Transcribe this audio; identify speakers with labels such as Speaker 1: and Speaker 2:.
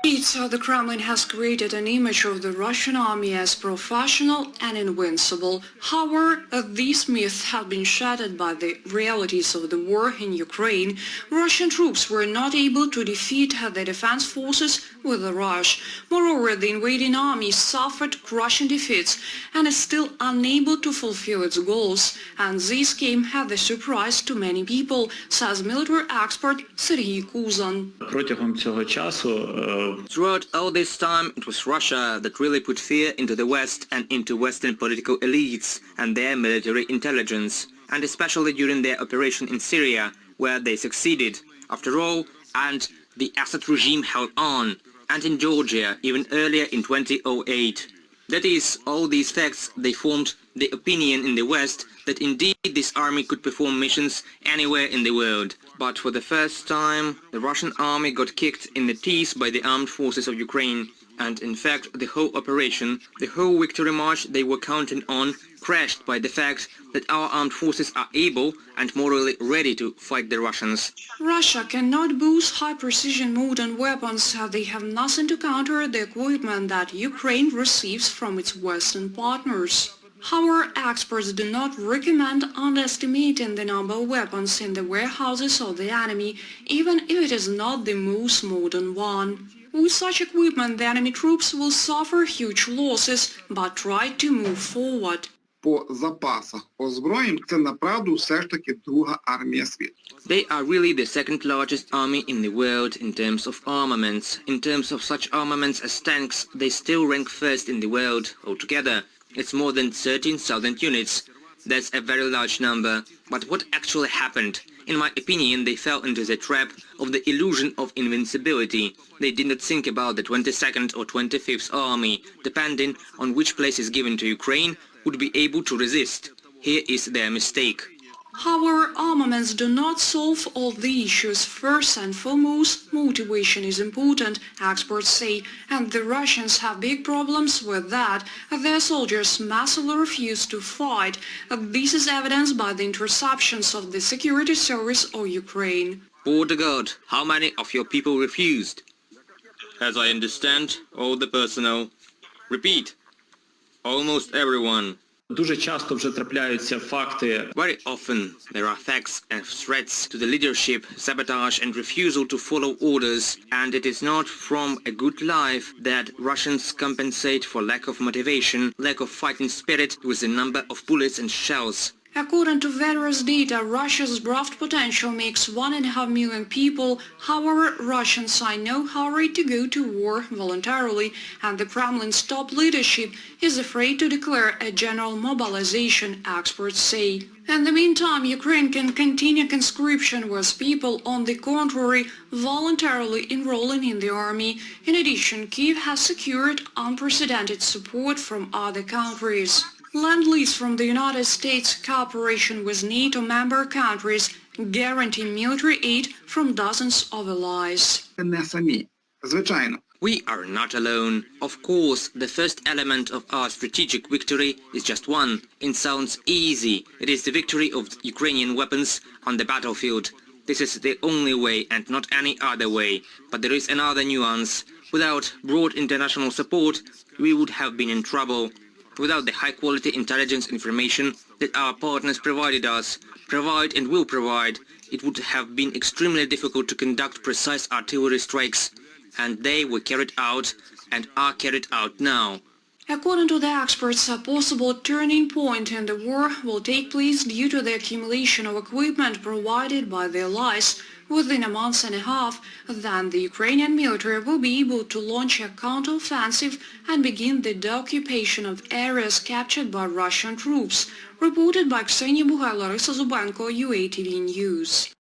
Speaker 1: The Kremlin has created an image of the Russian army as professional and invincible. However, these myths have been shattered by the realities of the war in Ukraine. Russian troops were not able to defeat the defense forces with a rush. Moreover, the invading army suffered crushing defeats and is still unable to fulfill its goals. And this came as a surprise to many people, says military expert Serhiy Kuzan.
Speaker 2: Протягом цього часу
Speaker 3: Throughout all this time, it was Russia that really put fear into the West and into Western political elites and their military intelligence, and especially during their operation in Syria, where they succeeded. After all, and the Assad regime held on, and in Georgia, even earlier in 2008. That is, all these facts, they formed the opinion in the West that indeed this army could perform missions anywhere in the world. But for the first time, the Russian army got kicked in the teeth by the armed forces of Ukraine. And in fact, the whole operation, the whole victory march they were counting on, crashed by the fact that our armed forces are able and morally ready to fight the Russians.
Speaker 1: Russia cannot boast high-precision modern weapons as they have nothing to counter the equipment that Ukraine receives from its Western partners. However, experts do not recommend underestimating the number of weapons in the warehouses of the enemy, even if it is not the most modern one. With such equipment, the enemy troops will suffer huge losses, but try to move forward.
Speaker 4: По запасах озброєнь це направду все ж таки друга армія світу.
Speaker 3: They are really the second largest army in the world in terms of armaments. In terms of such armaments as tanks, they still rank first in the world altogether. It's more than 13,000 units. That's a very large number. But what actually happened? In my opinion, they fell into the trap of the illusion of invincibility. They did not think about the 22nd or 25th Army, depending on which place is given to Ukraine, would be able to resist. Here is their mistake.
Speaker 1: However, armaments do not solve all the issues. First and foremost, motivation is important, experts say, and the Russians have big problems with that. Their soldiers massively refuse to fight. This is evidenced by the interceptions of the security service of Ukraine.
Speaker 3: Poor God, how many of your people refused? As I understand, all the personnel. Repeat. Almost everyone.
Speaker 2: дуже часто вже трапляються факти.
Speaker 3: Very often there are facts and threats to the leadership, sabotage and refusal to follow orders, and it is not from a good life that Russians compensate for lack of motivation, lack of fighting spirit with the number of bullets and shells.
Speaker 1: According to various data, Russia's draft potential makes 1.5 million people. However, Russians are in no hurry to go to war voluntarily, and the Kremlin's top leadership is afraid to declare a general mobilization, experts say. In the meantime, Ukraine can continue conscription with people, on the contrary, voluntarily enrolling in the army. In addition, Kyiv has secured unprecedented support from other countries. Lend-Lease from the United States, cooperation with NATO member countries, guarantee military aid from dozens of allies.
Speaker 4: Не самі, звичайно.
Speaker 3: We are not alone. Of course, the first element of our strategic victory is just one. It sounds easy. It is the victory of Ukrainian weapons on the battlefield. This is the only way and not any other way. But there is another nuance. Without broad international support, we would have been in trouble. Without the high-quality intelligence information that our partners provided us, provide and will provide, it would have been extremely difficult to conduct precise artillery strikes. And they were carried out and are carried out now.
Speaker 1: According to the experts, a possible turning point in the war will take place due to the accumulation of equipment provided by the allies. Within a month and a half, then the Ukrainian military will be able to launch a counter-offensive and begin the deoccupation of areas captured by Russian troops. Reported by Ksenia Bugay, Larisa Zubenko, UATV News.